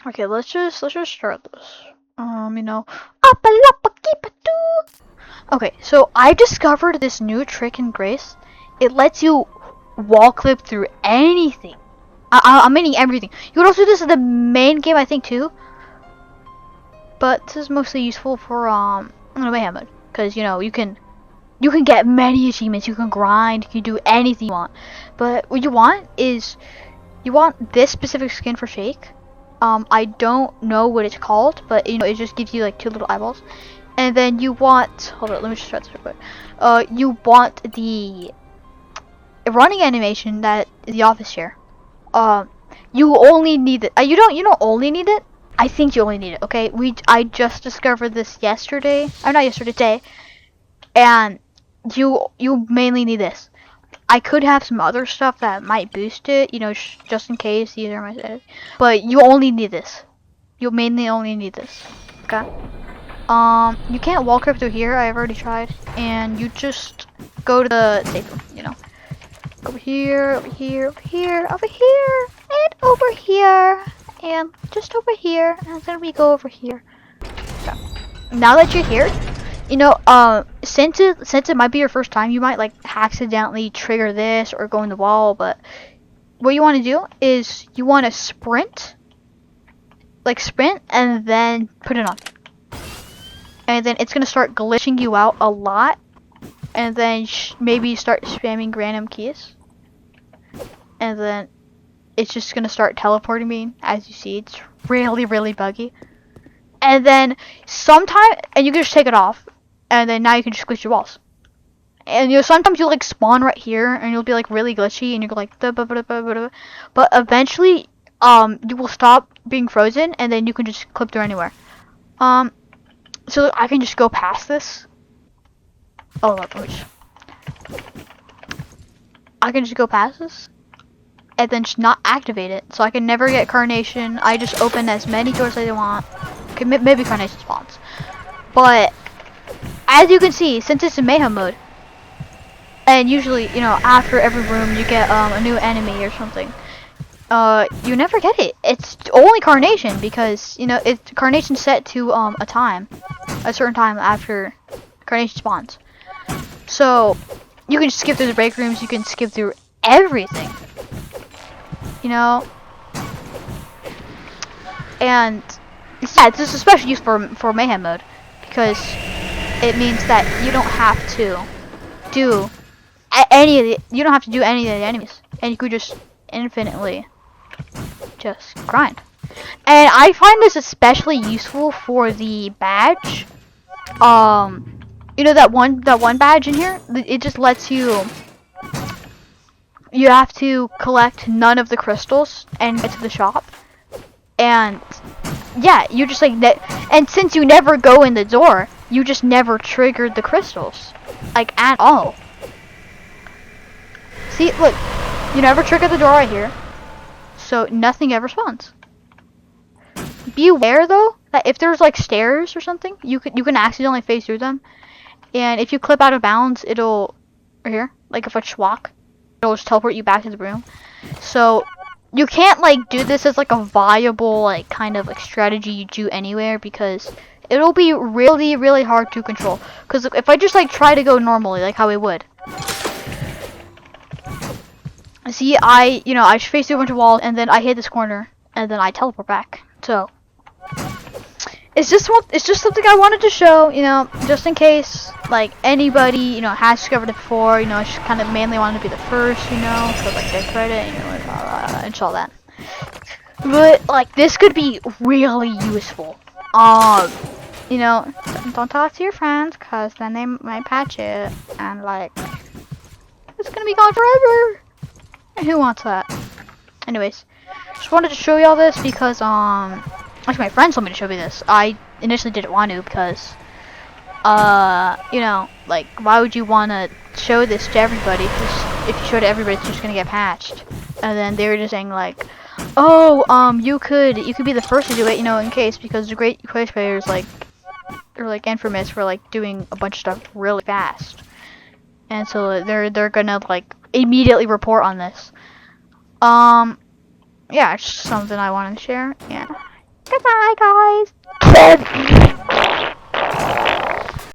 Okay, let's just start this. You know. Okay, so I discovered this new trick in Grace. It lets you wall clip through anything. I'm meaning everything. You can also do this in the main game, I think, too. But this is mostly useful for mayhem mode, because you can get many achievements. You can grind. You can do anything you want. But what you want is you want this specific skin for s.h.a.k.e. I don't know what it's called, but it just gives you like two little eyeballs. And then you want, hold on, let me just try this real quick. You want the running animation that the office share. You only need it. You don't only need it. I think you only need it. Okay, I just discovered this yesterday. Or not yesterday, today. And you mainly need this. I could have some other stuff that might boost it, just in case. These are my settings. But you only need this. You mainly only need this. Okay. You can't Wallclip through here. I've already tried. And you just go to the safe room. Over here, over here, over here, over here, and over here, and just over here, and then we go over here. So, now that you're here, since it might be your first time, you might like accidentally trigger this or go in the wall. But what you want to do is you want to sprint, and then put it on, and then it's gonna start glitching you out a lot, and then maybe start spamming random keys, and then it's just gonna start teleporting me. As you see, it's really, really buggy. And then and you can just take it off, and then now you can just glitch your walls. And sometimes you'll like spawn right here, and you'll be like really glitchy, and you're like, but eventually, you will stop being frozen, and then you can just clip through anywhere. So I can just go past this. Oh, look, I can just go past this, and then just not activate it, so I can never get Carnation. I just open as many doors as I want. Okay, maybe Carnation spawns, but as you can see, since it's in mayhem mode, and usually, after every room you get a new enemy or something, you never get it. It's only Carnation because it's Carnation set to a certain time after Carnation spawns. So you can skip through the break rooms. You can skip through everything. And yeah, this is especially used for mayhem mode because it means that you don't have to do you don't have to do any of the enemies, and you could just infinitely just grind. And I find this especially useful for the badge. That one badge in here, it just lets you have to collect none of the crystals and get to the shop. And yeah, you just like and since you never go in the door, you just never triggered the crystals, like at all. See, look, you never trigger the door right here, so nothing ever spawns. Beware though that if there's like stairs or something, you can accidentally phase through them, and if you clip out of bounds, it'll right here, like if it's s.h.a.k.e, it'll just teleport you back to the room. So you can't like do this as like a viable like kind of like strategy you do anywhere, because it'll be really, really hard to control. Because if I just like try to go normally like how I would. See, I face through a bunch of walls, and then I hit this corner, and then I teleport back. So it's just something I wanted to show, just in case like anybody has discovered it before. I just kind of mainly wanted to be the first, for like their credit, and all that. But like this could be really useful. Don't talk to your friends, cause then they might patch it, and like it's gonna be gone forever. And who wants that? Anyways, just wanted to show y'all this because actually my friends told me to show me this. I initially didn't want to because like why would you want to show this to everybody? Because if you show it to everybody, it's just gonna get patched. And then they were just saying like, oh, you could be the first to do it, in case, because the great Quake players are like infamous for like doing a bunch of stuff really fast. And so they're gonna like immediately report on this. Yeah, it's just something I wanted to share. Yeah. Goodbye, guys.